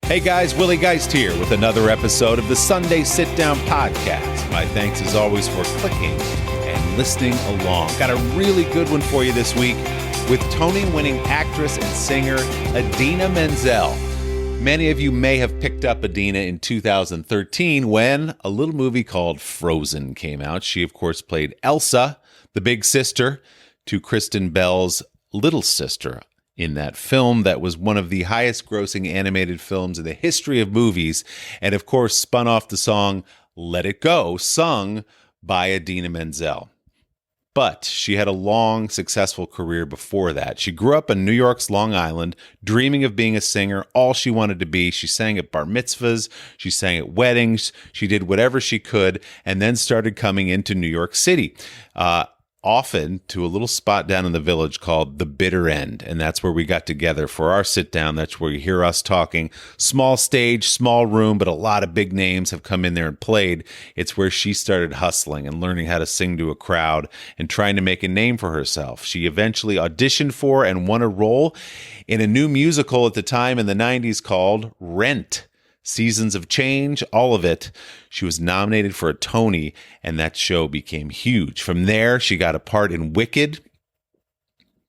Hey guys, Willie Geist here with another episode of the Sunday Sitdown podcast. My thanks as always for clicking and listening along. Got a really good one for you this week with Tony-winning actress and singer Idina Menzel. Many of you may have picked up Idina in 2013 when a little movie called Frozen came out. She, of course, played Elsa, the big sister, to Kristen Bell's little sister in that film that was one of the highest grossing animated films in the history of movies, and of course spun off the song Let It Go, sung by Idina Menzel. But she had a long, successful career before that. She grew up in New York's Long Island, dreaming of being a singer, all she wanted to be. She sang at bar mitzvahs, she sang at weddings, she did whatever she could, and then started coming into New York City. Often to a little spot down in the Village called The Bitter End. And that's where we got together for our sit down. That's where you hear us talking. Small stage, small room, but a lot of big names have come in there and played. It's where she started hustling and learning how to sing to a crowd and trying to make a name for herself. She eventually auditioned for and won a role in a new musical at the time in the 90s called Rent. Seasons of Change, all of it. She was nominated for a Tony, and that show became huge. From there, she got a part in Wicked.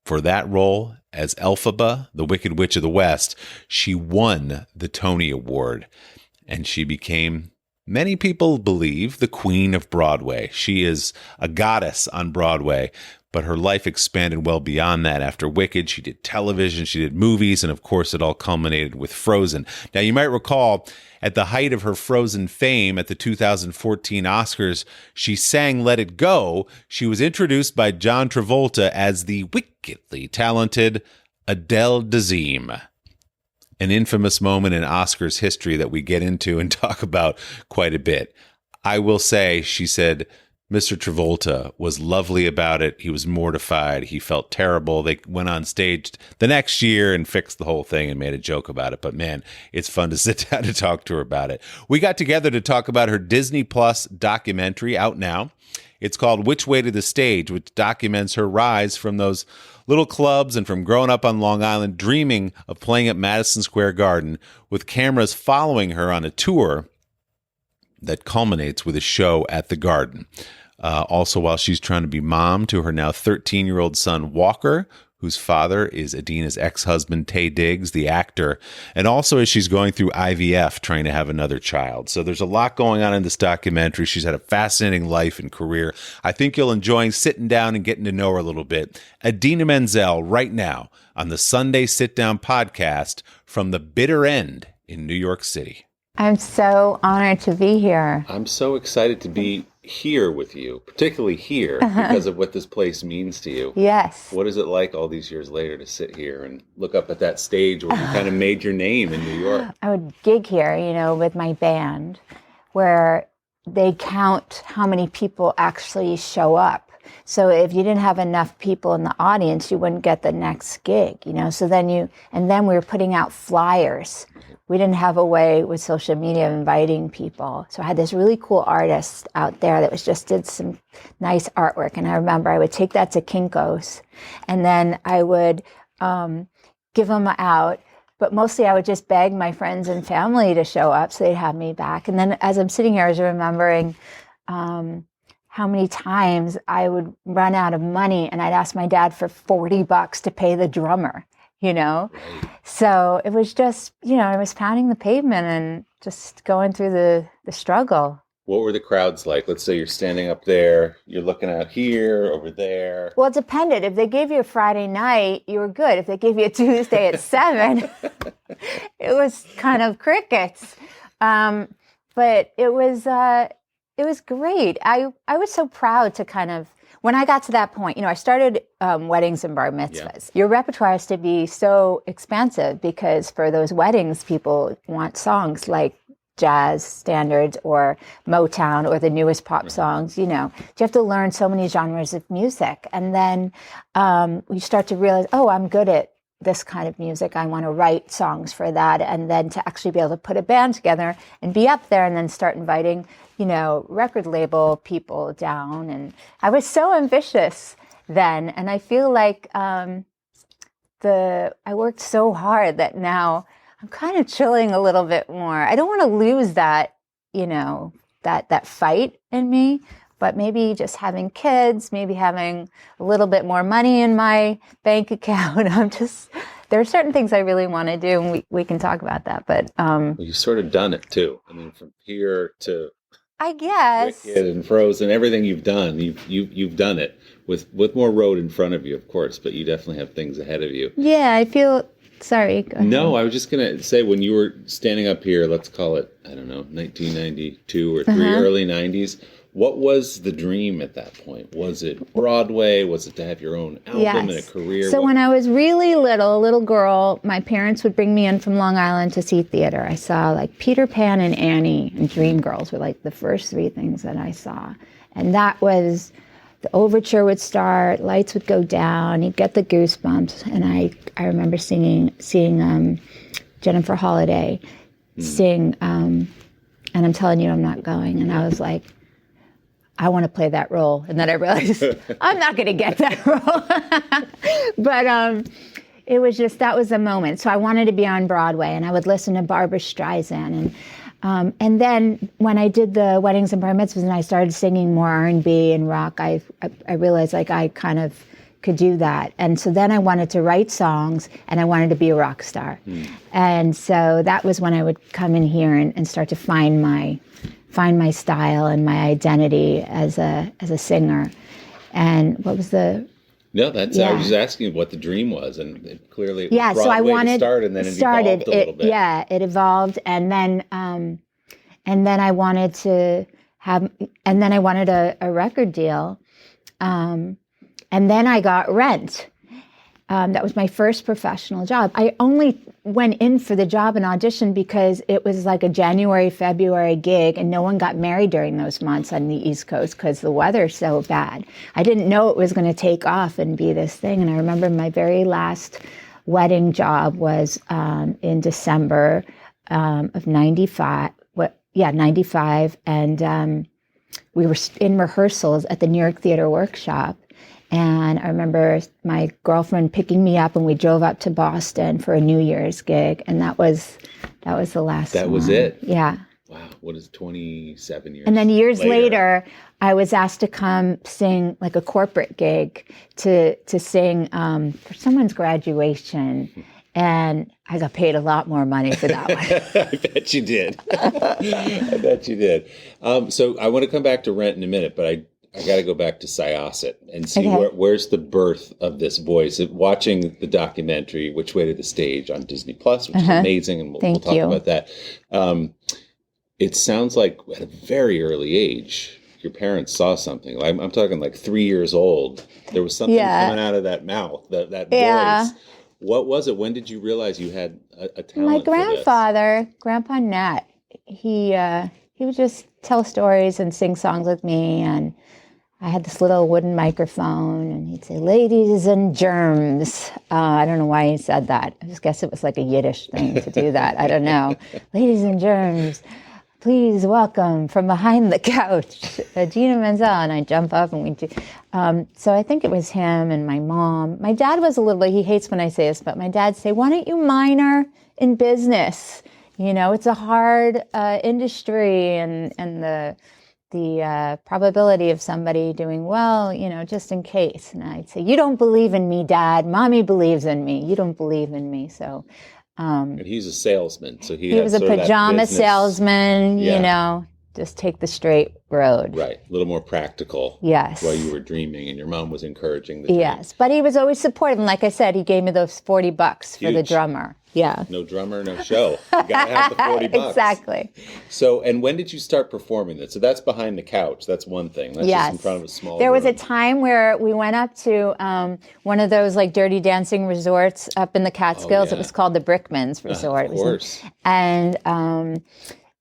For that role as Elphaba, the Wicked Witch of the West, she won the Tony Award, and she became, many people believe, the Queen of Broadway. She is a goddess on Broadway, but her life expanded well beyond that. After Wicked, she did television, she did movies, and of course it all culminated with Frozen. Now, you might recall, at the height of her Frozen fame at the 2014 Oscars, she sang Let It Go. She was introduced by John Travolta as the wickedly talented Adele Dazeem. An infamous moment in Oscars history that we get into and talk about quite a bit. I will say, she said, Mr. Travolta was lovely about it. He was mortified. He felt terrible. They went on stage the next year and fixed the whole thing and made a joke about it. But man, it's fun to sit down and talk to her about it. We got together to talk about her Disney Plus documentary out now. It's called Which Way to the Stage, which documents her rise from those little clubs and from growing up on Long Island, dreaming of playing at Madison Square Garden, with cameras following her on a tour that culminates with a show at the Garden. Also, while she's trying to be mom to her now 13-year-old son, Walker, whose father is Idina's ex-husband, Taye Diggs, the actor, and also as she's going through IVF, trying to have another child. So there's a lot going on in this documentary. She's had a fascinating life and career. I think you'll enjoy sitting down and getting to know her a little bit. Idina Menzel, right now, on the Sunday Sit Down podcast from the Bitter End in New York City. I'm so honored to be here. I'm so excited to be here with you, particularly here, because of what this place means to you. Yes. What is it like all these years later to sit here and look up at that stage where you kind of made your name in New York? I would gig here, with my band, where they count how many people actually show up. So if you didn't have enough people in the audience, you wouldn't get the next gig, So then we were putting out flyers. We didn't have a way with social media of inviting people. So I had this really cool artist out there that did some nice artwork. And I remember I would take that to Kinko's, and then I would give them out. But mostly I would just beg my friends and family to show up so they'd have me back. And then as I'm sitting here, I was remembering how many times I would run out of money and I'd ask my dad for $40 to pay the drummer. Right. So it was just, I was pounding the pavement and just going through the struggle. What were the crowds like? Let's say you're standing up there, you're looking out here, over there. Well, it depended. If they gave you a Friday night, you were good. If they gave you a Tuesday at 7, it was kind of crickets. But it was great. I was so proud to kind of, when I got to that point, I started weddings and bar mitzvahs. Yeah. Your repertoire has to be so expansive because for those weddings, people want songs like jazz standards or Motown or the newest pop songs. You have to learn so many genres of music. And then you start to realize, I'm good at this kind of music. I want to write songs for that. And then to actually be able to put a band together and be up there and then start inviting record label people down. And I was so ambitious then. And I feel like I worked so hard that now I'm kind of chilling a little bit more. I don't want to lose that, that fight in me, but maybe just having kids, maybe having a little bit more money in my bank account. There are certain things I really want to do, and we can talk about that. But well, you've sort of done it too. I mean, from here to I guess Wicked and Frozen, everything you've done, you've done it with more road in front of you, of course, but you definitely have things ahead of you. Yeah, I feel. Sorry. Go ahead. No, I was just gonna say when you were standing up here, let's call it 1992 or three, early '90s. What was the dream at that point? Was it Broadway? Was it to have your own album and a career? So when I was really little, a little girl, my parents would bring me in from Long Island to see theater. I saw like Peter Pan and Annie and Dreamgirls were like the first three things that I saw. And that was, the overture would start, lights would go down, you'd get the goosebumps. And I remember seeing Jennifer Holliday sing, and I'm telling you, I'm not going. And I was like, I want to play that role. And then I realized I'm not going to get that role. But it was just, that was the moment. So I wanted to be on Broadway, and I would listen to Barbra Streisand. And then when I did the weddings and bar mitzvahs and I started singing more R&B and rock, I realized like I kind of could do that. And so then I wanted to write songs, and I wanted to be a rock star. And so that was when I would come in here and start to find my style and my identity as a singer. And what was the... No, that's I was just asking what the dream was, and it clearly it was Broadway so I wanted to start, and then it evolved a little bit. Yeah, it evolved, and then I wanted to have, and then I wanted a record deal, and then I got Rent. That was my first professional job. I only went in for the job and auditioned because it was like a January, February gig, and no one got married during those months on the East Coast because the weather's so bad. I didn't know it was going to take off and be this thing. And I remember my very last wedding job was in December of 95. 95. And we were in rehearsals at the New York Theater Workshop. And I remember my girlfriend picking me up, and we drove up to Boston for a New Year's gig, and that was the last one. That was it? Yeah. Wow, what is 27 years? And then years later, I was asked to come sing like a corporate gig to sing for someone's graduation, and I got paid a lot more money for that one. I bet you did. I bet you did. So I want to come back to Rent in a minute, but I got to go back to Syosset and see where's the birth of this voice. Watching the documentary, Which Way to the Stage, on Disney Plus, which is amazing, and we'll talk about that. It sounds like at a very early age, your parents saw something. I'm talking like 3 years old. There was something coming out of that mouth, that voice. What was it? When did you realize you had a talent? My grandfather, Grandpa Nat, he would just tell stories and sing songs with me, and I had this little wooden microphone, and he'd say, "Ladies and germs." I don't know why he said that. I just guess it was like a Yiddish thing to do that. I don't know. "Ladies and germs, please welcome from behind the couch, Idina Menzel." And I jump up, and we do. So I think it was him and my mom. My dad was a little bit, he hates when I say this, but my dad say, "Why don't you minor in business? You know, it's a hard industry, and the probability of somebody doing well, you know, just in case." And I'd say, "You don't believe in me, Dad. Mommy believes in me. You don't believe in me." So, and he's a salesman, so he was a pajama salesman. You know, just take the straight road. Right, a little more practical. Yes. While you were dreaming, and your mom was encouraging the dream. Yes, but he was always supportive, and like I said, he gave me those $40 for the drummer. Yeah. No drummer, no show. You gotta have the $40. Exactly. So, and when did you start performing that? So that's behind the couch. That's one thing. That's just in front of a small There was room. a time where we went up to one of those like Dirty Dancing resorts up in the Catskills. Oh, yeah. It was called the Brickman's Resort. Of course. And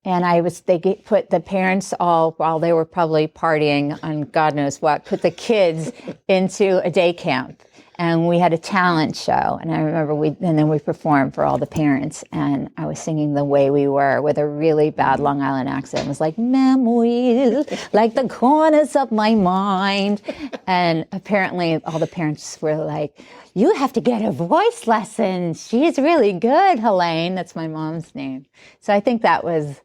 they put the parents all, while they were probably partying on God knows what, put the kids into a day camp. And we had a talent show, and I remember then we performed for all the parents, and I was singing "The Way We Were" with a really bad Long Island accent. It was like memories, like the corners of my mind, and apparently all the parents were like, "You have to get a voice lesson. She's really good, Helene." That's my mom's name. So I think that was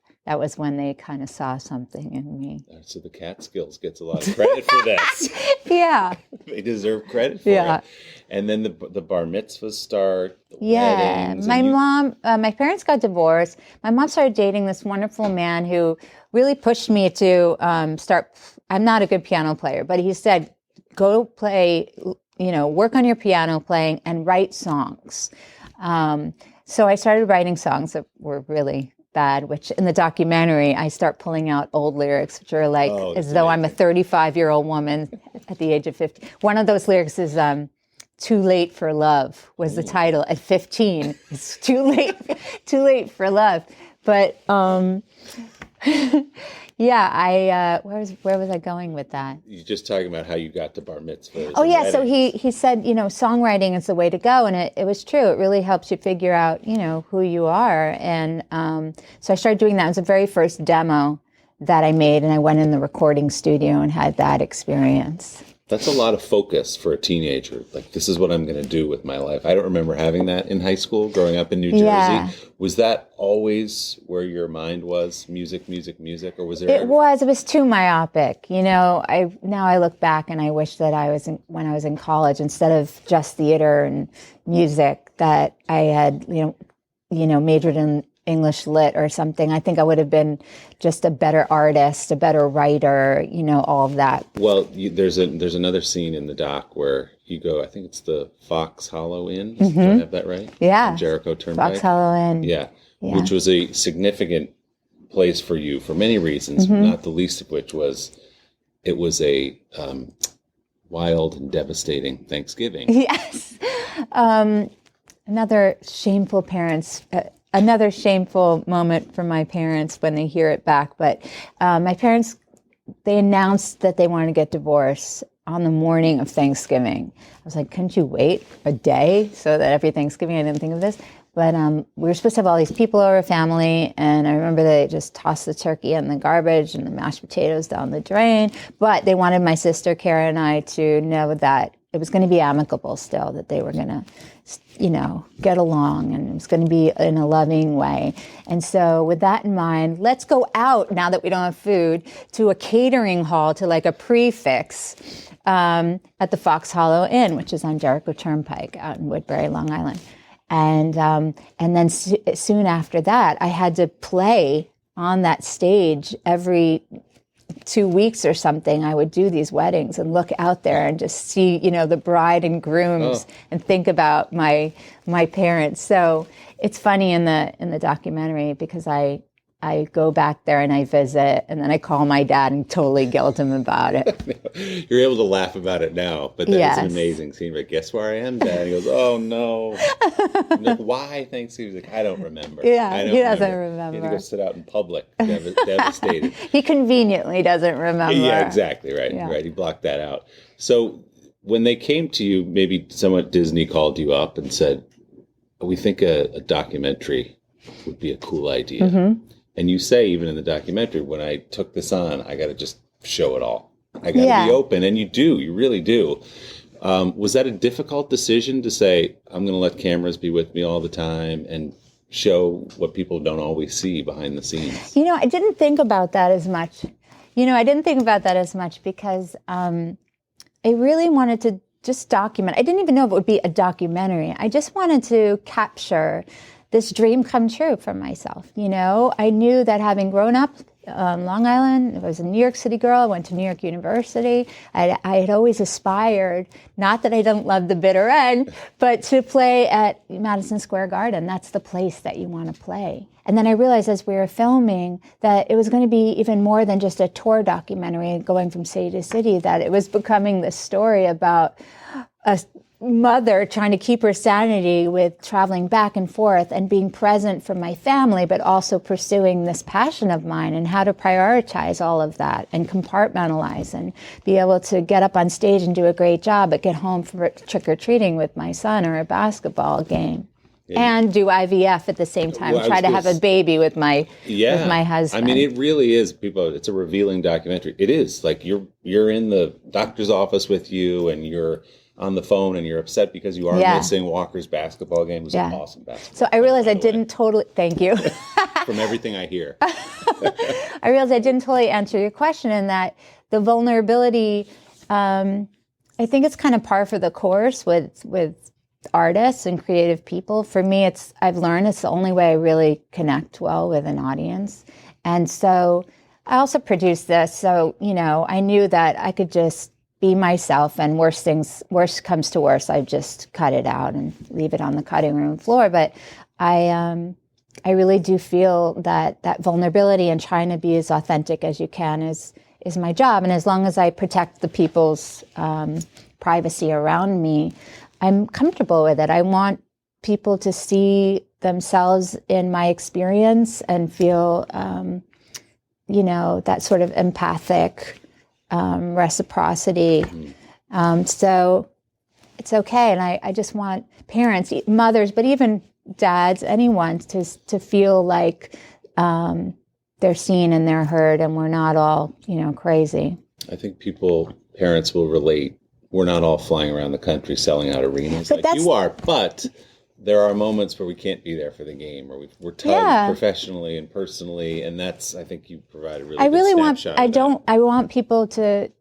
when they kind of saw something in me. So the Catskills gets a lot of credit for that. Yeah. They deserve credit for it. And then the bar mitzvahs start. Weddings, my parents got divorced. My mom started dating this wonderful man who really pushed me to start. I'm not a good piano player, but he said, go play, work on your piano playing and write songs. So I started writing songs that were really bad, which in the documentary, I start pulling out old lyrics, which are like as though I'm a 35-year-old woman at the age of 50. One of those lyrics is "Too Late for Love" was the title at 15. It's too late for love. But where was I going with that? You're just talking about how you got to bar mitzvahs. Oh yeah, so he said, songwriting is the way to go, and it was true. It really helps you figure out, who you are, and so I started doing that. It was the very first demo that I made, and I went in the recording studio and had that experience. That's a lot of focus for a teenager. Like, this is what I'm going to do with my life. I don't remember having that in high school, growing up in New Jersey. Yeah. Was that always where your mind was? Music, or was there? It was too myopic. I look back and I wish that when I was in college, instead of just theater and music, that I had, majored in English lit or something. I think I would have been just a better artist, a better writer, all of that. Well, there's another scene in the doc where you go, I think it's the Fox Hollow Inn. Mm-hmm. Do I have that right? Yeah. On Jericho Turnpike. Fox Hollow Inn. Yeah. Which was a significant place for you for many reasons, not the least of which was it was a wild and devastating Thanksgiving. Yes. Another shameful moment for my parents when they hear it back. But my parents, they announced that they wanted to get divorced on the morning of Thanksgiving. I was like, couldn't you wait a day so that every Thanksgiving I didn't think of this? But we were supposed to have all these people over, family, and I remember they just tossed the turkey in the garbage and the mashed potatoes down the drain. But they wanted my sister, Kara, and I to know that it was going to be amicable still, that they were going to, get along, and it was going to be in a loving way. And so with that in mind, let's go out, now that we don't have food, to a catering hall, to like a prefix at the Fox Hollow Inn, which is on Jericho Turnpike out in Woodbury, Long Island. And then soon after that, I had to play on that stage every 2 weeks or something. I would do these weddings and look out there and just see, the bride and grooms and think about my parents. So it's funny in the documentary because I go back there and I visit, and then I call my dad and totally guilt him about it. You're able to laugh about it now, but that was an amazing scene. But guess where I am, Dad? He goes, "Oh no!" I'm like, why? Thanks. He was like, "I don't remember." Yeah, he doesn't remember. He had to go sit out in public, devastated. He conveniently doesn't remember. Yeah, exactly right. Yeah. Right, he blocked that out. So when they came to you, maybe someone at Disney called you up and said, "We think a documentary would be a cool idea." Mm-hmm. And you say, even in the documentary, when I took this on, I got to just show it all. I got to be open. And you really do. Was that a difficult decision to say, I'm going to let cameras be with me all the time and show what people don't always see behind the scenes? I didn't think about that as much. Because I really wanted to just document. I didn't even know if it would be a documentary. I just wanted to capture this dream come true for myself. I knew that having grown up on Long Island, I was a New York City girl, I went to New York University. I had always aspired, not that I don't love the bitter end, but to play at Madison Square Garden. That's the place that you want to play. And then I realized as we were filming that it was going to be even more than just a tour documentary going from city to city, that it was becoming this story about mother trying to keep her sanity with traveling back and forth and being present for my family, but also pursuing this passion of mine, and how to prioritize all of that and compartmentalize and be able to get up on stage and do a great job, but get home for trick-or-treating with my son or a basketball game. And do IVF at the same time. Try to have a baby with my husband. I mean, it really is, people. It's a revealing documentary. It is like you're in the doctor's office with you, and you're on the phone, and you're upset because you are missing Walker's basketball game. It was an awesome basketball. So I realized I didn't totally. Thank you. From everything I hear, I realized I didn't totally answer your question in that the vulnerability. I think it's kind of par for the course with artists and creative people. For me, I've learned it's the only way I really connect well with an audience. And so I also produced this. So, I knew that I could just be myself, and worst comes to worst, I just cut it out and leave it on the cutting room floor. But I really do feel that vulnerability and trying to be as authentic as you can is my job. And as long as I protect the people's privacy around me, I'm comfortable with it. I want people to see themselves in my experience and feel, that sort of empathic reciprocity. So it's okay. And I just want parents, mothers, but even dads, anyone to feel like they're seen and they're heard, and we're not all, crazy. I think parents will relate. We're not all flying around the country selling out arenas like you are, but there are moments where we can't be there for the game, or we're tugged professionally and personally, and that's, I think you provide a really good snapshot. I want people to,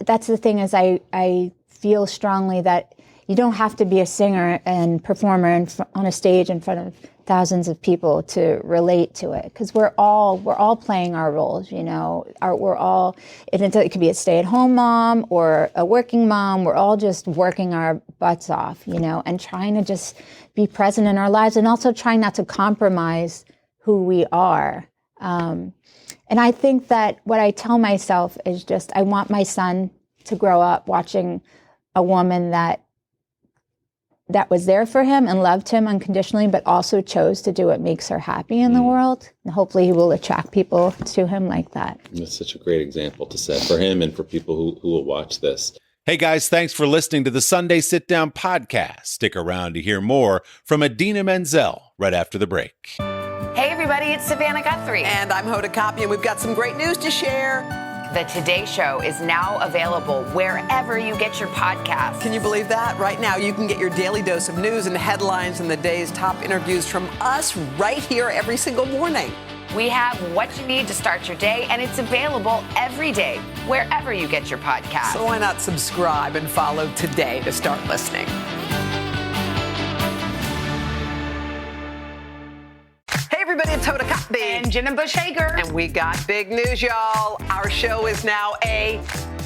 that's the thing, is I feel strongly that you don't have to be a singer and performer on a stage in front of thousands of people to relate to it, because we're all playing our roles. We're all. It could be a stay-at-home mom or a working mom. We're all just working our butts off, and trying to just be present in our lives, and also trying not to compromise who we are. And I think that what I tell myself is just, I want my son to grow up watching a woman that was there for him and loved him unconditionally, but also chose to do what makes her happy in the world. And hopefully he will attract people to him like that. That's such a great example to set for him and for people who will watch this. Hey guys, thanks for listening to the Sunday Sit Down podcast. Stick around to hear more from Idina Menzel right after the break. Hey everybody, it's Savannah Guthrie. And I'm Hoda Kotb, and we've got some great news to share. The Today Show is now available wherever you get your podcasts. Can you believe that? Right now, you can get your daily dose of news and headlines and the day's top interviews from us right here every single morning. We have what you need to start your day, and it's available every day, wherever you get your podcasts. So why not subscribe and follow Today to start listening? Hey everybody, it's Hoda Kotb And Jenna Bush Hager. And we got big news, y'all. Our show is now a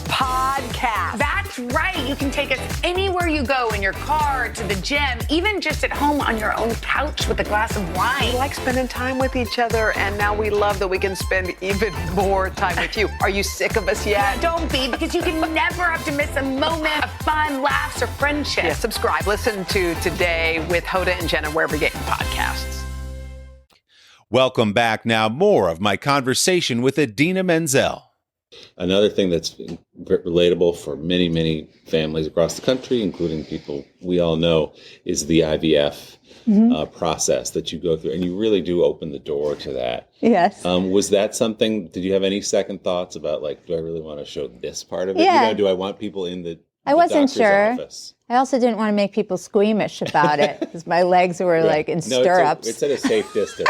podcast. That's right. You can take us anywhere you go, in your car, to the gym, even just at home on your own couch with a glass of wine. We like spending time with each other, and now we love that we can spend even more time with you. Are you sick of us yet? Don't be, because you can never have to miss a moment of fun, laughs, or friendship. Yeah, subscribe. Listen to Today with Hoda and Jenna wherever you get your podcasts. Welcome back. Now, more of my conversation with Idina Menzel. Another thing that's relatable for many, many families across the country, including people we all know, is the IVF process that you go through. And you really do open the door to that. Yes. Was that something, did you have any second thoughts about, like, do I really want to show this part of it? Yeah. Do I want people in the I wasn't doctor's sure. office? I also didn't want to make people squeamish about it, because my legs were like in stirrups. It's at a safe distance.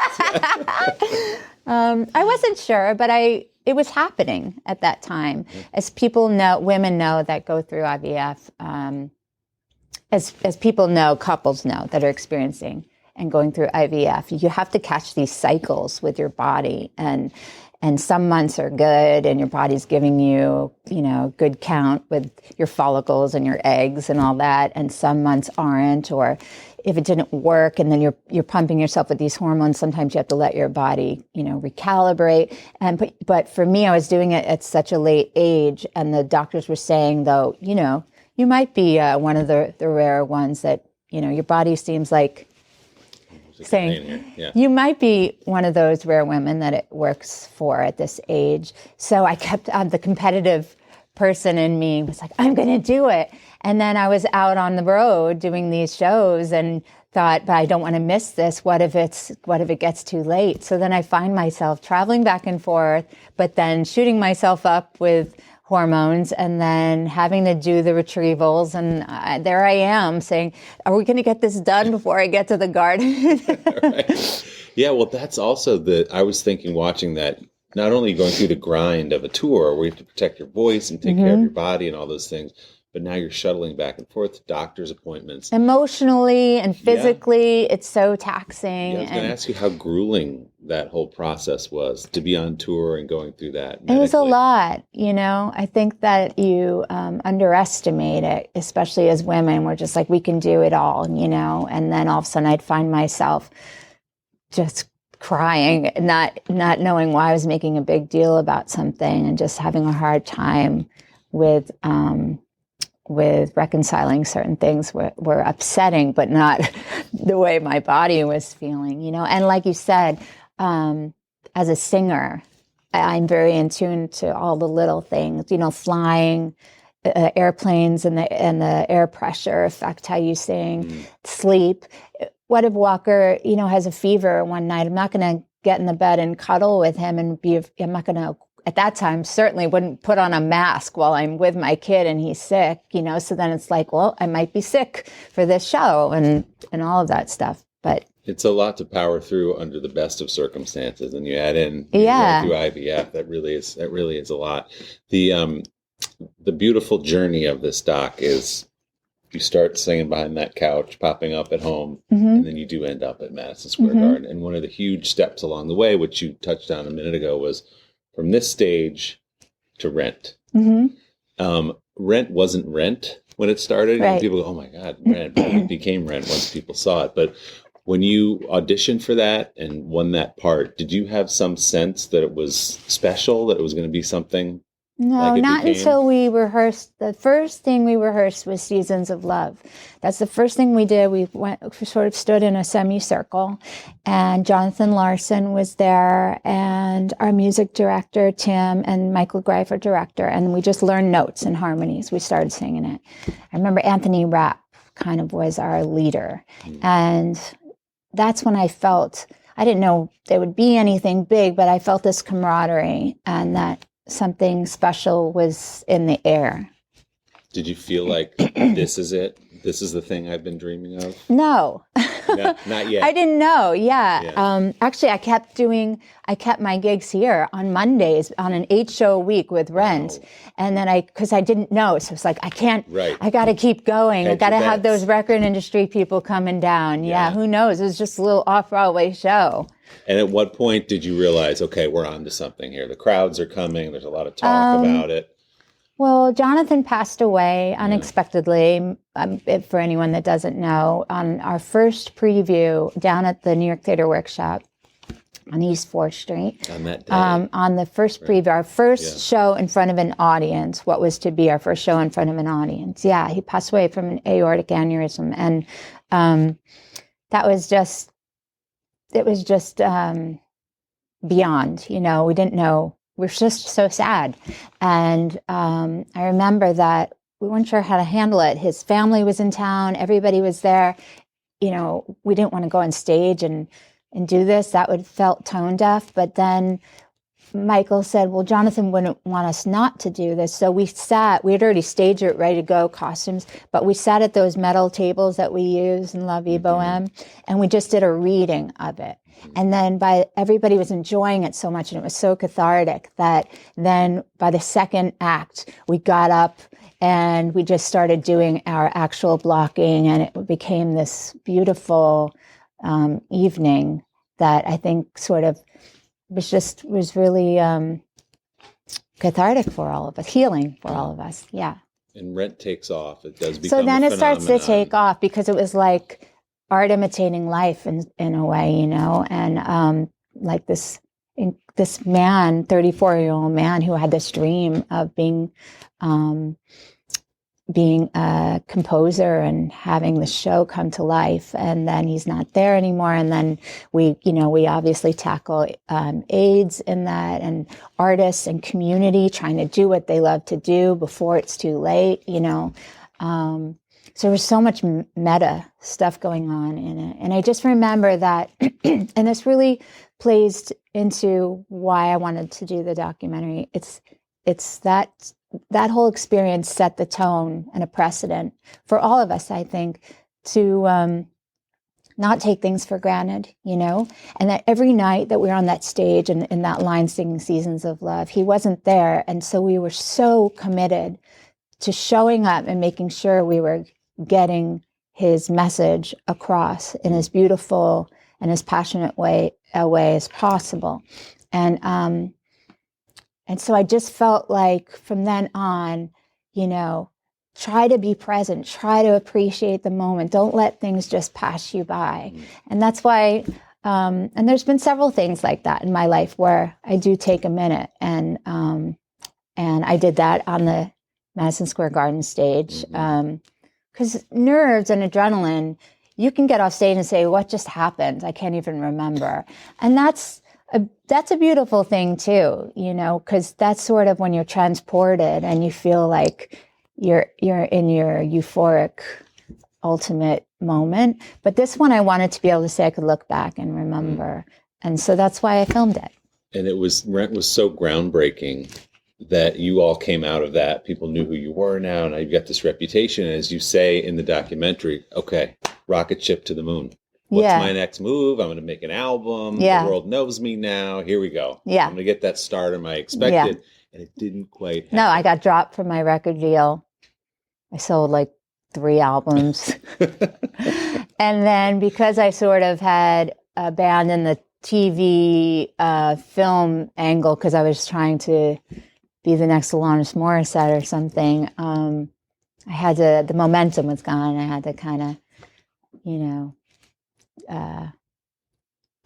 I wasn't sure, but it was happening at that time. As people know, women know that go through IVF, as people know, couples know that are experiencing and going through IVF, you have to catch these cycles with your body, and some months are good and your body's giving you, good count with your follicles and your eggs and all that, and some months aren't, or if it didn't work and then you're pumping yourself with these hormones, sometimes you have to let your body, recalibrate. But for me, I was doing it at such a late age, and the doctors were saying, though, You might be one of the rare ones that, your body seems like saying, you might be one of those rare women that it works for at this age. So I kept the competitive person in me was like, I'm going to do it. And then I was out on the road doing these shows and thought, but I don't want to miss this. What if it gets too late? So then I find myself traveling back and forth, but then shooting myself up with hormones and then having to do the retrievals. And there I am saying, are we going to get this done before I get to the garden? Right. Yeah, well, that's also I was thinking watching that, not only going through the grind of a tour where you have to protect your voice and take care of your body and all those things, but now you're shuttling back and forth to doctor's appointments. Emotionally and physically, it's so taxing. Yeah, I was going to ask you how grueling that whole process was to be on tour and going through that medically. It was a lot, I think that you underestimate it, especially as women. We're just like, we can do it all, and then all of a sudden I'd find myself just crying, not knowing why I was making a big deal about something and just having a hard time with reconciling certain things were upsetting, but not the way my body was feeling, And like you said, as a singer, I'm very in tune to all the little things, flying, airplanes and the air pressure affect how you sing, sleep. What if Walker, has a fever one night? I'm not going to get in the bed and cuddle with him and I'm not going to, at that time, certainly wouldn't put on a mask while I'm with my kid and he's sick, so then it's like, well, I might be sick for this show and all of that stuff. But it's a lot to power through under the best of circumstances. And you add in through IVF, that really is a lot. The beautiful journey of this doc is you start singing behind that couch, popping up at home, and then you do end up at Madison Square Garden. And one of the huge steps along the way, which you touched on a minute ago, was from this stage to Rent. Rent wasn't Rent when it started. Right. And people go, oh my God, Rent. It became Rent once people saw it. But when you auditioned for that and won that part, did you have some sense that it was special, that it was going to be something? No, not until we rehearsed. The first thing we rehearsed was Seasons of Love. That's the first thing we did. We sort of stood in a semicircle, and Jonathan Larson was there, and our music director, Tim, and Michael Greif, our director, and we just learned notes and harmonies. We started singing it. I remember Anthony Rapp kind of was our leader, and that's when I felt, I didn't know there would be anything big, but I felt this camaraderie and that something special was in the air. Did you feel like this is it? This is the thing I've been dreaming of? No. No, not yet. I didn't know. Yeah. Actually, I kept my gigs here on Mondays on an 8-show a week with Rent. Wow. And then because I didn't know. So it's like, I got to keep going. I got to have those record industry people coming down. Yeah. Who knows? It was just a little off-Broadway show. And at what point did you realize, okay, we're on to something here? The crowds are coming. There's a lot of talk about it. Well, Jonathan passed away unexpectedly. For anyone that doesn't know, on our first preview down at the New York Theater Workshop on East 4th Street. On that day. On the first preview, our first show in front of an audience, what was to be our first show in front of an audience. Yeah, he passed away from an aortic aneurysm. And that was just, it was just beyond, we didn't know. We're just so sad. And I remember that we weren't sure how to handle it. His family was in town. Everybody was there. We didn't want to go on stage and do this. That would felt tone deaf. But then Michael said, well, Jonathan wouldn't want us not to do this. So we had already staged it, ready to go, costumes. But we sat at those metal tables that we use in La Vie Boheme, and we just did a reading of it. And then everybody was enjoying it so much, and it was so cathartic that then by the second act, we got up and we just started doing our actual blocking, and it became this beautiful evening that I think sort of was really cathartic for all of us, healing for all of us. Yeah. And Rent takes off. It does become so then it starts to take off because it was like art imitating life in a way, and like this man, 34-year-old man who had this dream of being being a composer and having the show come to life, and then he's not there anymore. And then we obviously tackle AIDS in that, and artists and community trying to do what they love to do before it's too late, so there was so much meta stuff going on in it. And I just remember that, and this really plays into why I wanted to do the documentary. It's that whole experience set the tone and a precedent for all of us, I think, to not take things for granted, and that every night that we were on that stage and in that line singing Seasons of Love, he wasn't there. And so we were so committed to showing up and making sure we were getting his message across in as beautiful and as passionate a way as possible. And so I just felt like from then on, try to be present, try to appreciate the moment. Don't let things just pass you by. And that's why, and there's been several things like that in my life where I do take a minute. And I did that on the Madison Square Garden stage. Because nerves and adrenaline, you can get off stage and say, what just happened? I can't even remember. And that's a beautiful thing too, because that's sort of when you're transported and you feel like you're in your euphoric ultimate moment. But this one I wanted to be able to say I could look back and remember. And so that's why I filmed it. And Rent was so groundbreaking that you all came out of that. People knew who you were now. Now you've got this reputation. As you say in the documentary, okay, rocket ship to the moon. What's my next move? I'm going to make an album. The world knows me now. Here we go. I'm going to get that stardom I expected. And it didn't quite happen. No, I got dropped from my record deal. I sold like 3 albums. And then because I sort of had abandoned the TV film angle because I was trying to be the next Alanis Morissette or something, I had to, the momentum was gone. I had to kind of,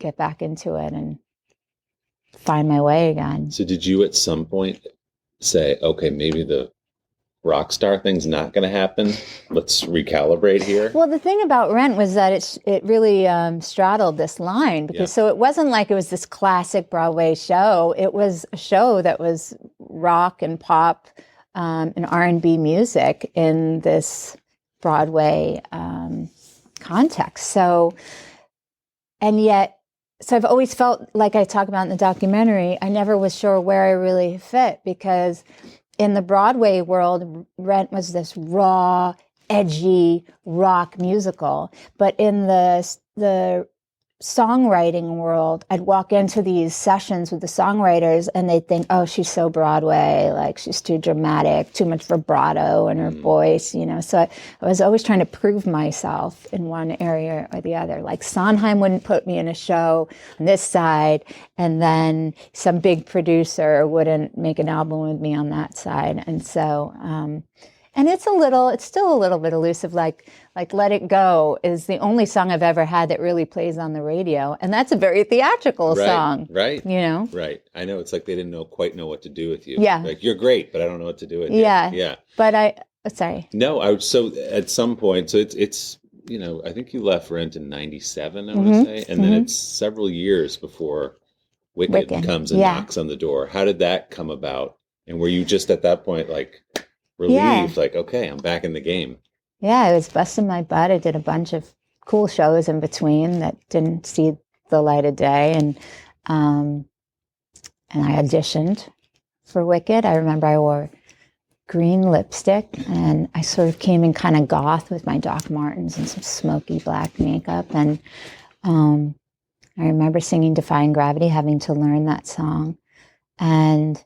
get back into it and find my way again. So did you at some point say, okay, maybe the rock star thing's not going to happen? Let's recalibrate here? Well, the thing about Rent was that it really straddled this line, because so it wasn't like it was this classic Broadway show. It was a show that was rock and pop and R&B music in this Broadway context. So I've always felt, like I talk about in the documentary, I never was sure where I really fit, because in the Broadway world, Rent was this raw, edgy rock musical. But in the songwriting world, I'd walk into these sessions with the songwriters and they'd think, oh, she's so Broadway, like she's too dramatic, too much vibrato in her voice, So I was always trying to prove myself in one area or the other. Like Sondheim wouldn't put me in a show on this side, and then some big producer wouldn't make an album with me on that side. And so, and it's still a little bit elusive, like Let It Go is the only song I've ever had that really plays on the radio. And that's a very theatrical song. Right. Right. I know. It's like they didn't quite know what to do with you. Yeah. Like, you're great, but I don't know what to do with you. Yeah. But sorry. No, so at some point, so it's I think you left Rent in 97, I want to say. And then it's several years before Wicked comes and knocks on the door. How did that come about? And were you just at that point, like, relieved, like, okay, I'm back in the game? Yeah, I was busting my butt. I did a bunch of cool shows in between that didn't see the light of day, and I auditioned for Wicked. I remember I wore green lipstick, and I sort of came in kind of goth with my Doc Martens and some smoky black makeup. And I remember singing Defying Gravity, having to learn that song, and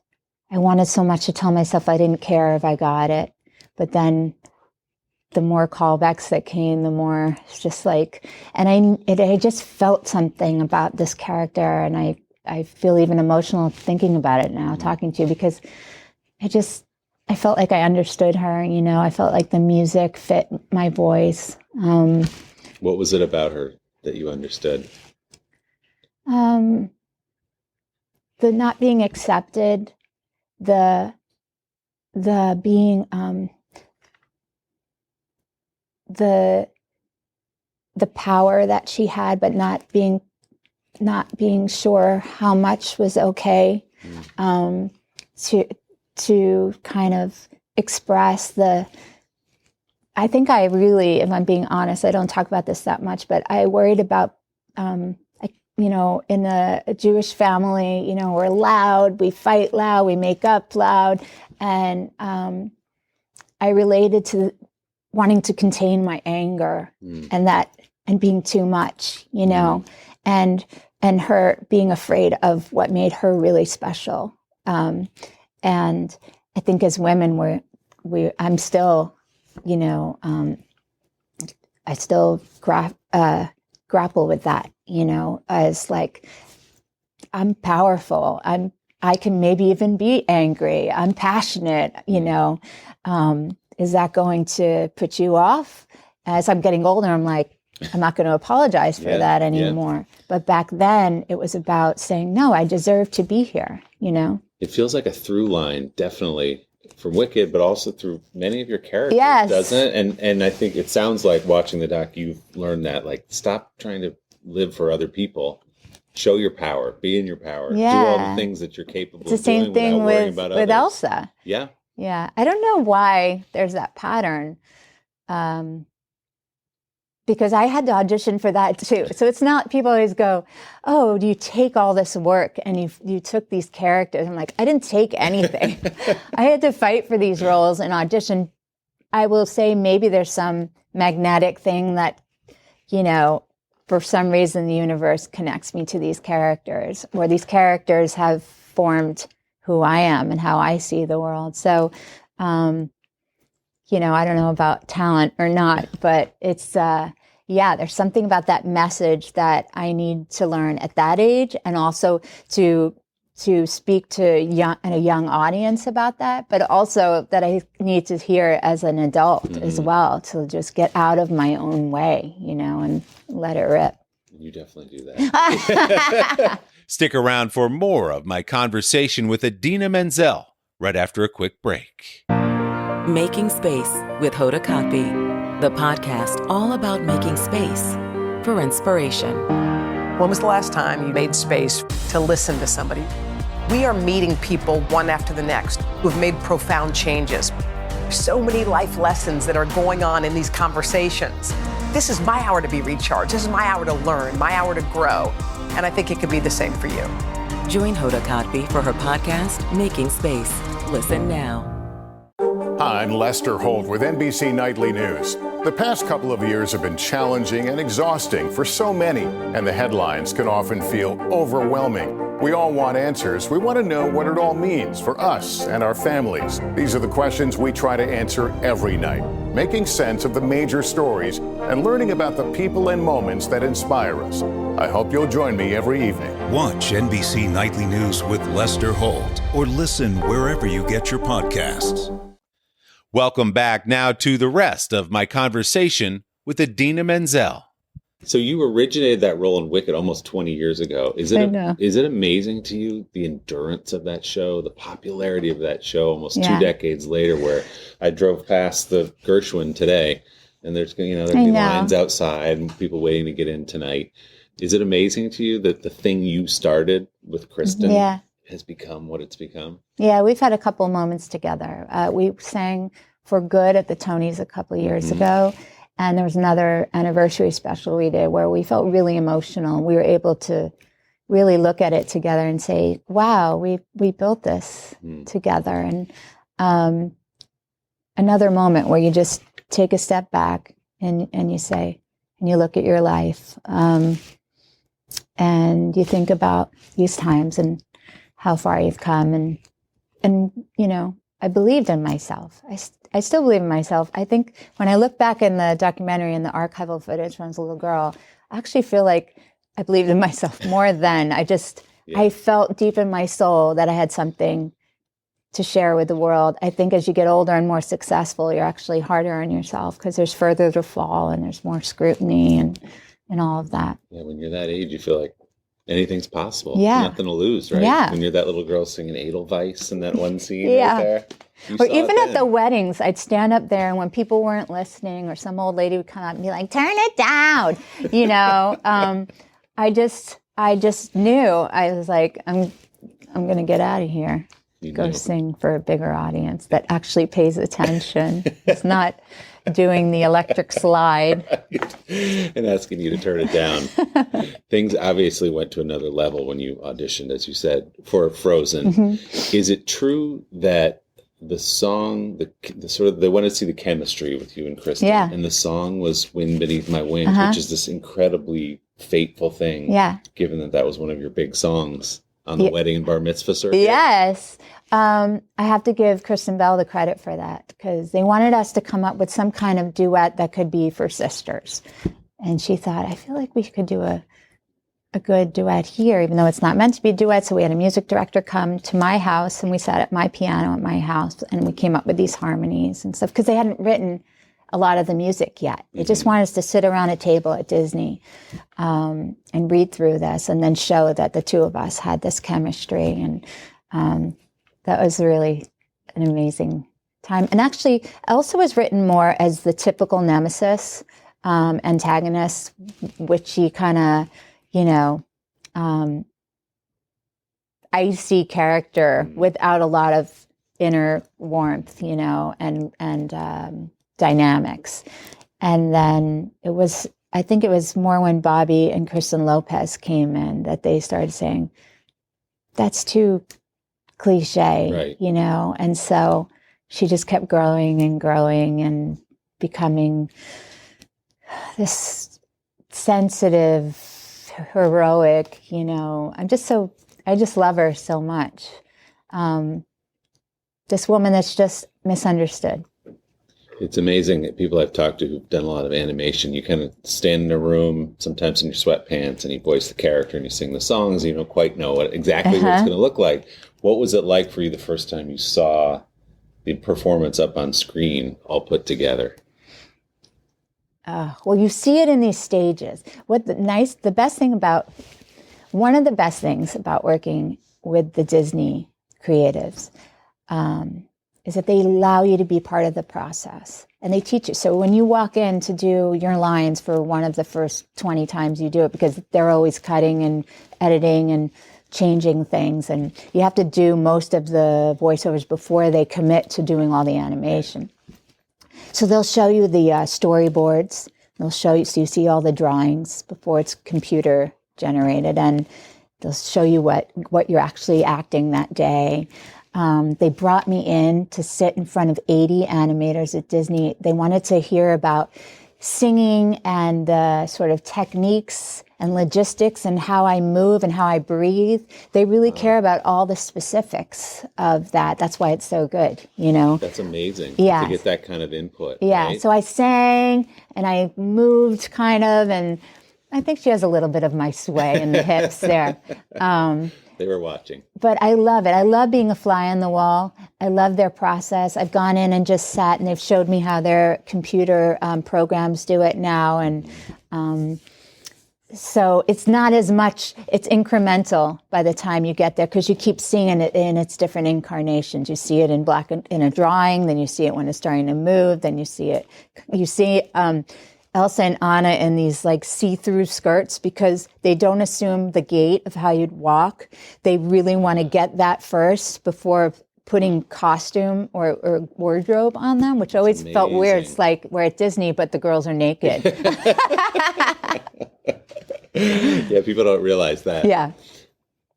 I wanted so much to tell myself I didn't care if I got it. But then the more callbacks that came, the more it's just like, and I just felt something about this character, and I feel even emotional thinking about it now, talking to you, because I felt like I understood her, I felt like the music fit my voice. What was it about her that you understood? The not being accepted, the being, the power that she had, but not being sure how much was okay, to kind of express I think I really, if I'm being honest, I don't talk about this that much, but I worried about, in a Jewish family, we're loud, we fight loud, we make up loud. And I related to wanting to contain my anger and being too much, and her being afraid of what made her really special. And I think as women, I'm still, I still grapple with that, as like, I'm powerful. I can maybe even be angry. I'm passionate, is that going to put you off? As I'm getting older, I'm like, I'm not going to apologize for that anymore. Yeah. But back then it was about saying, no, I deserve to be here, It feels like a through line, definitely, from Wicked, but also through many of your characters, doesn't it? And I think it sounds like watching the doc, you've learned that, like, stop trying to live for other people. Show your power, be in your power, do all the things that you're capable of doing. It's the same thing with Elsa. Yeah. Yeah. I don't know why there's that pattern. Because I had to audition for that too. So it's not, people always go, oh, do you take all this work and you took these characters? I'm like, I didn't take anything. I had to fight for these roles and audition. I will say maybe there's some magnetic thing that, for some reason the universe connects me to these characters, or these characters have formed who I am and how I see the world. So, I don't know about talent or not, but it's, there's something about that message that I need to learn at that age, and also to speak to a young audience about that, but also that I need to hear as an adult as well, to just get out of my own way, and let it rip. You definitely do that. Stick around for more of my conversation with Idina Menzel right after a quick break. Making Space with Hoda Kotb, the podcast all about making space for inspiration. When was the last time you made space to listen to somebody? We are meeting people one after the next who've made profound changes. There's so many life lessons that are going on in these conversations. This is my hour to be recharged. This is my hour to learn, my hour to grow. And I think it could be the same for you. Join Hoda Kotb for her podcast, Making Space. Listen now. Hi, I'm Lester Holt with NBC Nightly News. The past couple of years have been challenging and exhausting for so many, and the headlines can often feel overwhelming. We all want answers. We want to know what it all means for us and our families. These are the questions we try to answer every night, making sense of the major stories and learning about the people and moments that inspire us. I hope you'll join me every evening. Watch NBC Nightly News with Lester Holt, or listen wherever you get your podcasts. Welcome back now to the rest of my conversation with Idina Menzel. So you originated that role in Wicked almost 20 years ago. Is it amazing to you, the endurance of that show, the popularity of that show almost 2 decades later, where I drove past the Gershwin today and there'd be lines outside and people waiting to get in tonight. Is it amazing to you that the thing you started with Kristen has become what it's become? Yeah, we've had a couple moments together. We sang For Good at the Tonys a couple of years ago. And there was another anniversary special we did where we felt really emotional. We were able to really look at it together and say, wow, we built this together. And another moment where you just take a step back and you say, and you look at your life and you think about these times and how far you've come. And I believed in myself. I still believe in myself. I think when I look back in the documentary and the archival footage when I was a little girl, I actually feel like I believed in myself more then. I felt deep in my soul that I had something to share with the world. I think as you get older and more successful, you're actually harder on yourself because there's further to fall and there's more scrutiny and all of that. Yeah, when you're that age, you feel like anything's possible. Yeah. Nothing to lose, right? Yeah. When you're that little girl singing Edelweiss in that one scene Yeah. right there. Or even at the weddings, I'd stand up there, and when people weren't listening, or some old lady would come up and be like, "Turn it down," you know. I just knew. I was like, I'm going to get out of here. Go sing for a bigger audience that actually pays attention. It's not doing the electric slide and asking you to turn it down. Things obviously went to another level when you auditioned, as you said, for Frozen. Mm-hmm. Is it true that the song, the sort of, they wanted to see the chemistry with you and Kristen, and the song was "Wind Beneath My Wings," which is this incredibly fateful thing, given that was one of your big songs on the wedding and bar mitzvah circuit? Yes. I have to give Kristen Bell the credit for that, because they wanted us to come up with some kind of duet that could be for sisters. And she thought, I feel like we could do a good duet here, even though it's not meant to be a duet. So we had a music director come to my house, and we sat at my piano at my house, and we came up with these harmonies and stuff, because they hadn't written a lot of the music yet. They just wanted us to sit around a table at Disney and read through this, and then show that the two of us had this chemistry. And that was really an amazing time. And actually, Elsa was written more as the typical nemesis, antagonist, witchy kind of, icy character without a lot of inner warmth, and dynamics. And then I think it was more when Bobby and Kristen Lopez came in that they started saying, that's too cliche, right. And so she just kept growing and growing and becoming this sensitive, heroic, I just love her so much. This woman that's just misunderstood. It's amazing that people I've talked to who've done a lot of animation, you kind of stand in a room, sometimes in your sweatpants, and you voice the character and you sing the songs, and you don't quite know exactly what it's going to look like. What was it like for you the first time you saw the performance up on screen all put together? Well, you see it in these stages. One of the best things about working with the Disney creatives is that they allow you to be part of the process, and they teach you. So when you walk in to do your lines for one of the first 20 times you do it, because they're always cutting and editing and changing things, and you have to do most of the voiceovers before they commit to doing all the animation. So they'll show you the storyboards. They'll show you, so you see all the drawings before it's computer generated, and they'll show you what you're actually acting that day. They brought me in to sit in front of 80 animators at Disney. They wanted to hear about singing and the sort of techniques and logistics and how I move and how I breathe. They really care about all the specifics of that. That's why it's so good, That's amazing. Yeah. To get that kind of input. Yeah. Right? So I sang and I moved kind of, and I think she has a little bit of my sway in the hips there. They were watching. But I love it. I love being a fly on the wall. I love their process. I've gone in and just sat, and they've showed me how their computer programs do it now. And so it's not as much, it's incremental by the time you get there, because you keep seeing it in its different incarnations. You see it in black in a drawing, then you see it when it's starting to move, then you see Elsa and Anna in these like see-through skirts, because they don't assume the gait of how you'd walk. They really want to get that first before putting costume or wardrobe on them, which always felt weird. It's like we're at Disney, but the girls are naked. Yeah, people don't realize that. Yeah.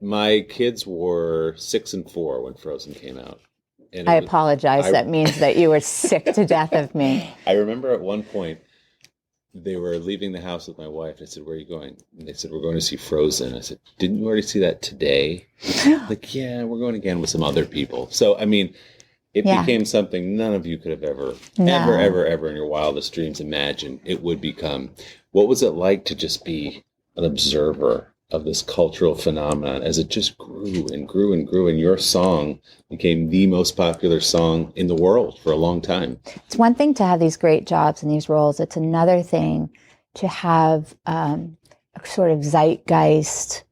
My kids were 6 and 4 when Frozen came out. And I apologize. That means that you were sick to death of me. I remember at one point, they were leaving the house with my wife. I said, "Where are you going?" And they said, "We're going to see Frozen." I said, "Didn't you already see that today?" Like, "Yeah, we're going again with some other people." So, I mean, it became something none of you could have ever in your wildest dreams imagined it would become. What was it like to just be an observer of this cultural phenomenon as it just grew and grew and grew, and your song became the most popular song in the world for a long time? It's one thing to have these great jobs and these roles. It's another thing to have a sort of zeitgeist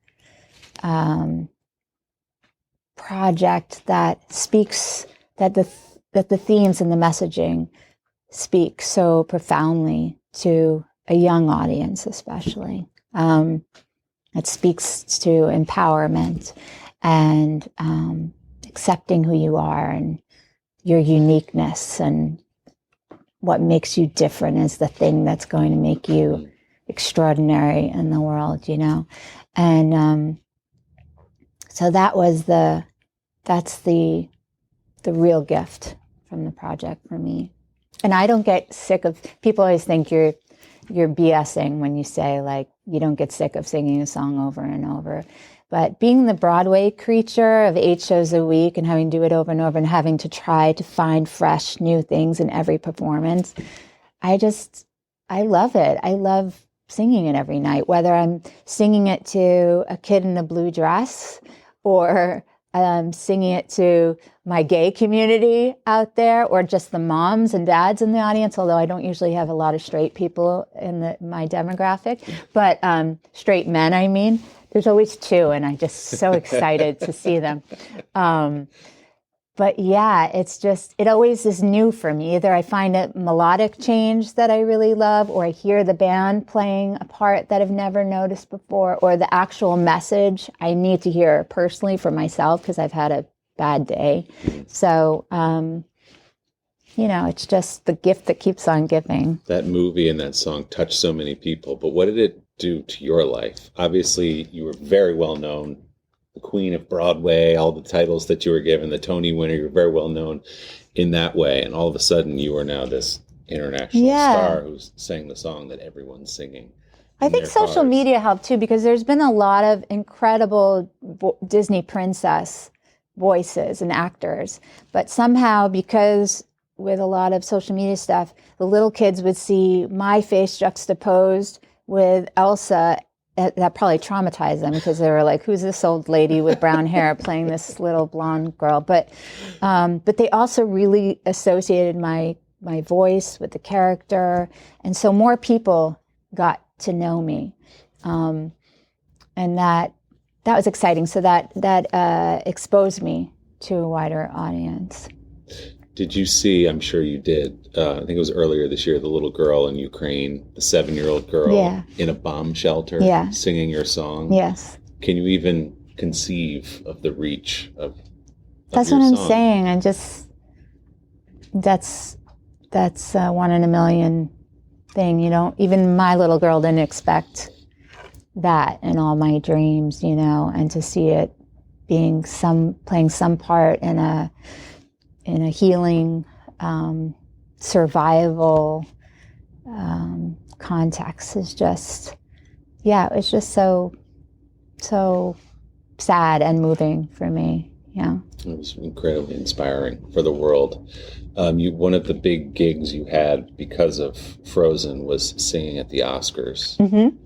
project that speaks, that the themes and the messaging speak so profoundly to a young audience, especially. It speaks to empowerment and accepting who you are and your uniqueness, and what makes you different is the thing that's going to make you extraordinary in the world, you know? And so that's the real gift from the project for me. And I don't get sick of, people always think you're BSing when you say, like, you don't get sick of singing a song over and over. But being the Broadway creature of 8 shows a week and having to do it over and over and having to try to find fresh new things in every performance, I love it. I love singing it every night, whether I'm singing it to a kid in a blue dress or singing it to my gay community out there, or just the moms and dads in the audience, although I don't usually have a lot of straight people in my demographic, but straight men, I mean. There's always 2, and I'm just so excited to see them. But yeah, it always is new for me. Either I find a melodic change that I really love, or I hear the band playing a part that I've never noticed before, or the actual message I need to hear personally for myself because I've had a bad day. So, it's just the gift that keeps on giving. That movie and that song touched so many people, but what did it do to your life? Obviously, you were very well known, the Queen of Broadway, all the titles that you were given, the Tony winner, you were very well known in that way. And all of a sudden, you are now this international star who's sang the song that everyone's singing. I think social media helped too, because there's been a lot of incredible Disney princess voices and actors. But somehow, because with a lot of social media stuff, the little kids would see my face juxtaposed with Elsa. That probably traumatized them, because they were like, who's this old lady with brown hair playing this little blonde girl? But they also really associated my voice with the character. And so more people got to know me. And that was exciting. So that exposed me to a wider audience. Did you see, I'm sure you did, I think it was earlier this year, the little girl in Ukraine, the 7-year-old girl in a bomb shelter singing your song? Yes. Can you even conceive of the reach of That's your what I'm song? saying. That's a 1 in a million thing. Even my little girl didn't expect that in all my dreams, and to see it being playing some part in a healing, survival context is just, it's just so sad and moving for me. Yeah. It was incredibly inspiring for the world. One of the big gigs you had because of Frozen was singing at the Oscars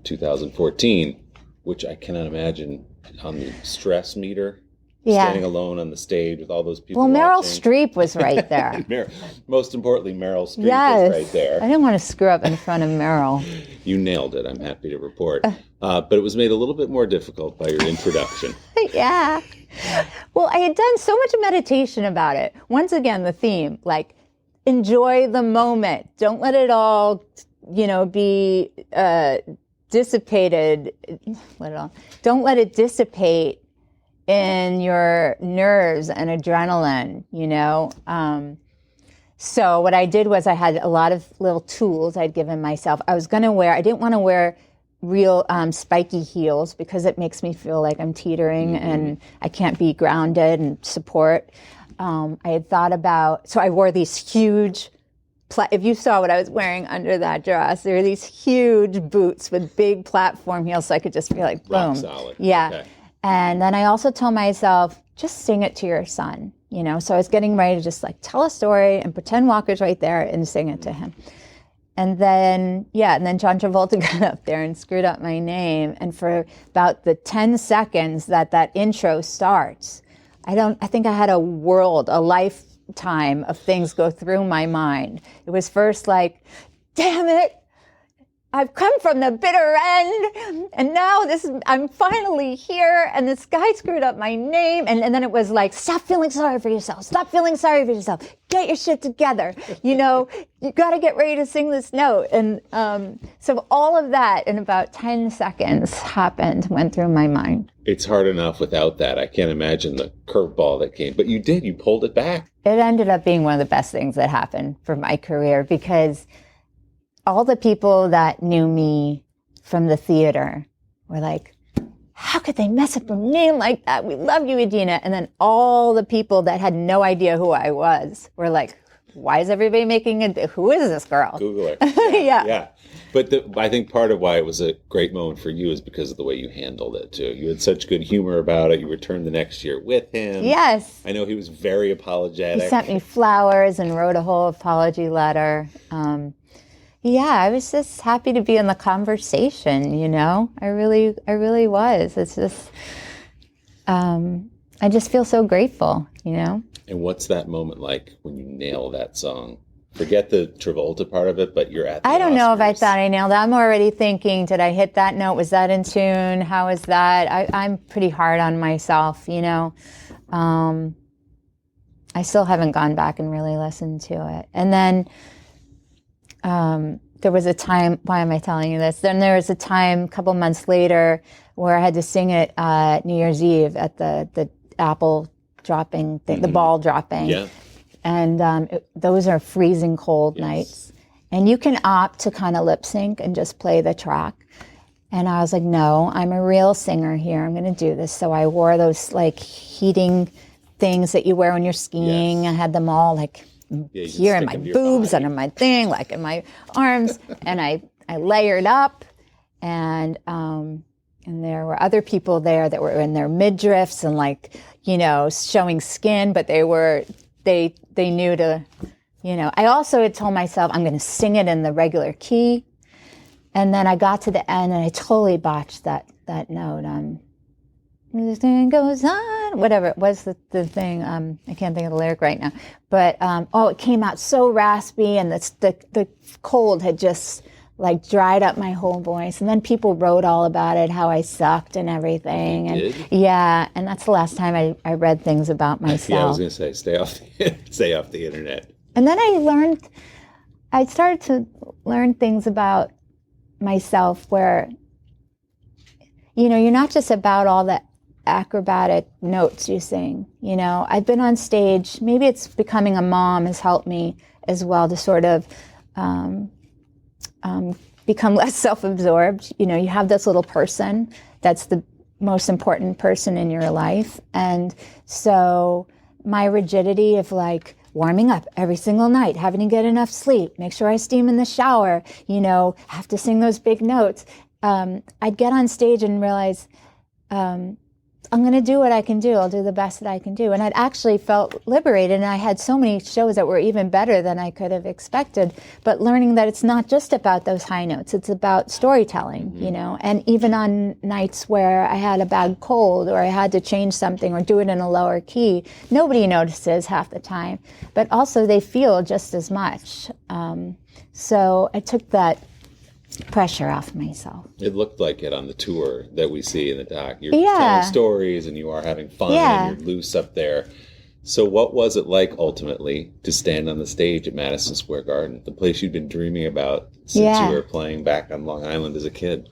2014, which I cannot imagine on the stress meter. Standing alone on the stage with all those people. Well, Meryl watching. Streep was right there. Most importantly, Meryl Streep was right there. I didn't want to screw up in front of Meryl. You nailed it, I'm happy to report. But it was made a little bit more difficult by your introduction. Yeah. Well, I had done so much meditation about it. Once again, the theme, like, enjoy the moment. Don't let it all, be dissipated. Don't let it dissipate in your nerves and adrenaline, So what I did was I had a lot of little tools I'd given myself. I didn't want to wear real spiky heels, because it makes me feel like I'm teetering and I can't be grounded and support. I had thought about, so I wore these huge, if you saw what I was wearing under that dress, there were these huge boots with big platform heels, so I could just be like, boom. Rock solid. Yeah. Okay. And then I also told myself, just sing it to your son, So I was getting ready to just tell a story and pretend Walker's right there and sing it to him. And then John Travolta got up there and screwed up my name. And for about the 10 seconds that intro starts, I think I had a lifetime of things go through my mind. It was first like, damn it. I've come from the bitter end, and now I'm finally here, and this guy screwed up my name. And then it was like, stop feeling sorry for yourself. Stop feeling sorry for yourself. Get your shit together. You got to get ready to sing this note. And so all of that in about 10 seconds went through my mind. It's hard enough without that. I can't imagine the curveball that came. But you did. You pulled it back. It ended up being one of the best things that happened for my career, because all the people that knew me from the theater were like, how could they mess up a name like that? We love you, Idina. And then all the people that had no idea who I was were like, why is everybody making it? Who is this girl? Google her. Yeah. Yeah. But I think part of why it was a great moment for you is because of the way you handled it, too. You had such good humor about it. You returned the next year with him. Yes. I know he was very apologetic. He sent me flowers and wrote a whole apology letter. Yeah, I was just happy to be in the conversation, I really was. It's just, I just feel so grateful, And what's that moment like when you nail that song? Forget the Travolta part of it, but you're at the I don't know if I Oscars. thought I nailed it. I'm already thinking, did I hit that note? Was that in tune? How is that? I'm pretty hard on myself, I still haven't gone back and really listened to it. And then there was a time, why am I telling you this? Then there was a time a couple months later where I had to sing it New Year's Eve at the apple dropping thing, the ball dropping. Yeah. And those are freezing cold nights. And you can opt to kind of lip sync and just play the track. And I was like, no, I'm a real singer here. I'm going to do this. So I wore those like heating things that you wear when you're skiing. Yes. I had them all like here in my boobs, under my thing, like in my arms. And I layered up, and there were other people there that were in their midriffs and like, showing skin, but they knew to, I also had told myself I'm going to sing it in the regular key. And then I got to the end and I totally botched that note. The thing goes on, whatever it was, the thing. I can't think of the lyric right now. But, it came out so raspy, and the cold had just like dried up my whole voice. And then people wrote all about it, how I sucked and everything. You did? Yeah, and that's the last time I read things about myself. Yeah, I was going to say, stay off the internet. And then I started to learn things about myself where, you're not just about all the acrobatic notes you sing. I've been on stage, maybe it's becoming a mom has helped me as well to sort of become less self-absorbed. You have this little person that's the most important person in your life. And so my rigidity of like warming up every single night, having to get enough sleep, make sure I steam in the shower, have to sing those big notes. I'd get on stage and realize, I'm going to do what I can do. I'll do the best that I can do. And I'd actually felt liberated, and I had so many shows that were even better than I could have expected. But learning that it's not just about those high notes, it's about storytelling, and even on nights where I had a bad cold or I had to change something or do it in a lower key, nobody notices half the time, but also they feel just as much. So I took that pressure off myself. It looked like it on the tour that we see in the doc. You're telling stories and you are having fun and you're loose up there. So what was it like ultimately to stand on the stage at Madison Square Garden, the place you'd been dreaming about since you were playing back on Long Island as a kid?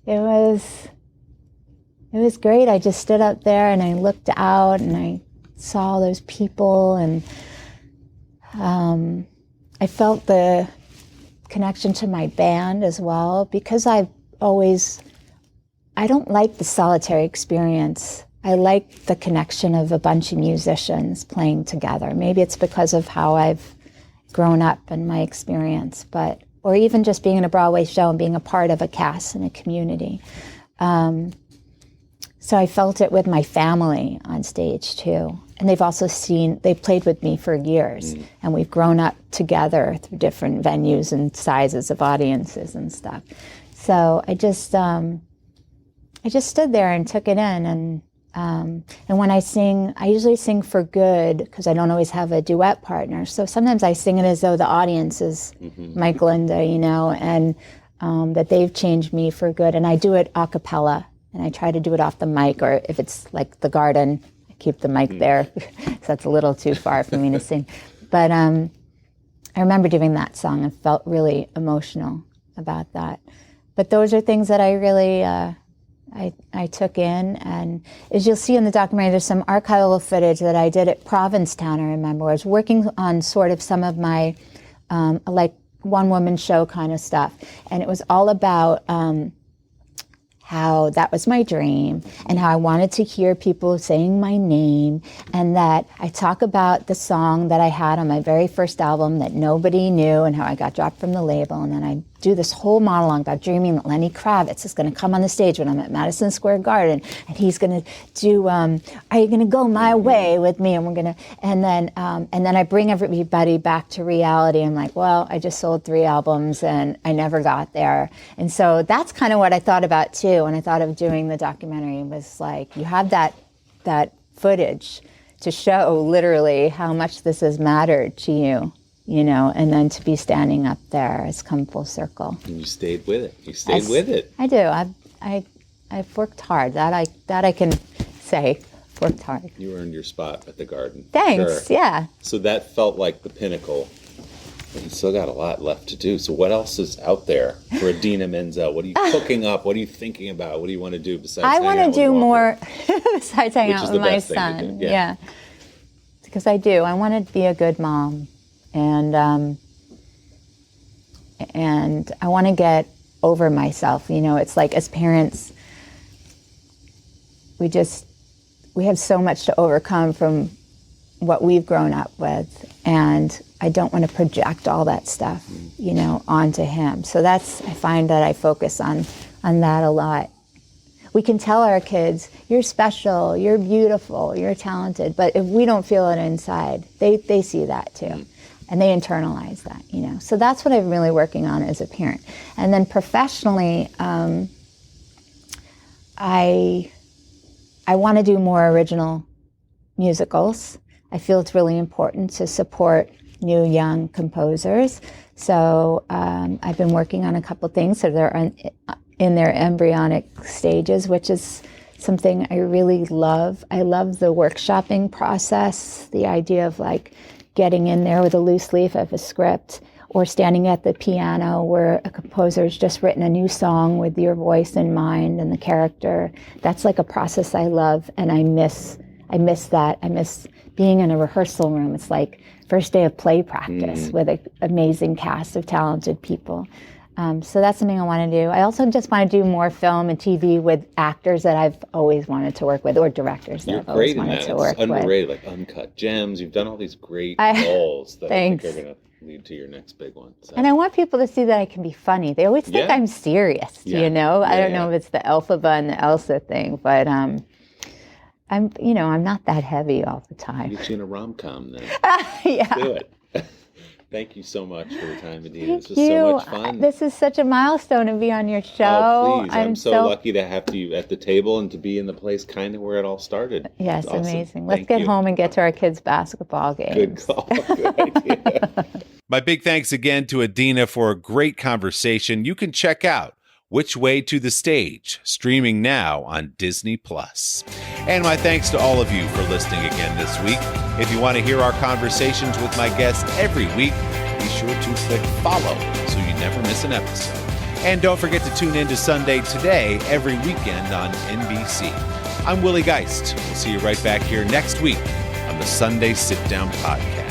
It was great. I just stood up there and I looked out and I saw all those people, and I felt the connection to my band as well, because I don't like the solitary experience. I like the connection of a bunch of musicians playing together. Maybe it's because of how I've grown up and my experience, or even just being in a Broadway show and being a part of a cast and a community. So I felt it with my family on stage too. And they've played with me for years, and we've grown up together through different venues and sizes of audiences and stuff. So I just stood there and took it in, and when I sing, I usually sing for good because I don't always have a duet partner. So sometimes I sing it as though the audience is Mike Linda, and that they've changed me for good. And I do it a cappella, and I try to do it off the mic, or if it's like the garden, I keep the mic there, so that's a little too far for me to sing. But I remember doing that song and felt really emotional about that. But those are things that I really, I took in. And as you'll see in the documentary, there's some archival footage that I did at Provincetown, I remember. I was working on sort of some of my, like, one-woman show kind of stuff. And it was all about how that was my dream and how I wanted to hear people saying my name, and that I talk about the song that I had on my very first album that nobody knew and how I got dropped from the label. And then I do this whole monologue about dreaming that Lenny Kravitz is going to come on the stage when I'm at Madison Square Garden, and he's going to do Are You Going to Go My Way with me, and we're going to, and then I bring everybody back to reality. I'm like, well, I just sold 3 albums and I never got there. And so that's kind of what I thought about too when I thought of doing the documentary, was like, you have that footage to show literally how much this has mattered to you. You know, and then to be standing up there, it's come full circle. And you stayed with it. You stayed with it. I do. I've worked hard. That I can say. Worked hard. You earned your spot at the Garden. Thanks. Sure. Yeah. So that felt like the pinnacle. But you still got a lot left to do. So what else is out there for Idina Menzel? What are you cooking up? What are you thinking about? What do you want to do besides? I want to do more besides hang out with my son. Yeah. Because I do. I want to be a good mom. And I want to get over myself. You know, it's like as parents, we have so much to overcome from what we've grown up with. And I don't want to project all that stuff, you know, onto him. So I find that I focus on that a lot. We can tell our kids, you're special, you're beautiful, you're talented. But if we don't feel it inside, they see that too. And they internalize that, you know. So that's what I'm really working on as a parent. And then professionally, I want to do more original musicals. I feel it's really important to support new young composers. So I've been working on a couple things. So they're in their embryonic stages, which is something I really love. I love the workshopping process, the idea of like getting in there with a loose leaf of a script, or standing at the piano where a composer's just written a new song with your voice in mind and the character. That's like a process I love, and I miss that. I miss being in a rehearsal room. It's like first day of play practice with an amazing cast of talented people. So that's something I want to do. I also just want to do more film and TV with actors that I've always wanted to work with, or directors that I've always wanted to work with. You're great in that. It's underrated, like Uncut Gems. You've done all these great roles that I think are going to lead to your next big one. So. And I want people to see that I can be funny. They always think I'm serious, you know? I don't know if it's the Elphaba and the Elsa thing, but I'm not that heavy all the time. Get you in a rom-com then. Yeah. Let's do it. Thank you so much for the time, Idina. This was so much fun. This is such a milestone to be on your show. Oh, please. I'm so lucky to have you at the table and to be in the place kind of where it all started. Yes, awesome. Amazing. Let's get home and get to our kids' basketball games. Good call. Good idea. My big thanks again to Idina for a great conversation. You can check out Which Way to the Stage, streaming now on Disney+. And my thanks to all of you for listening again this week. If you want to hear our conversations with my guests every week, be sure to click follow so you never miss an episode. And don't forget to tune in to Sunday Today every weekend on NBC. I'm Willie Geist. We'll see you right back here next week on the Sunday Sit Down Podcast.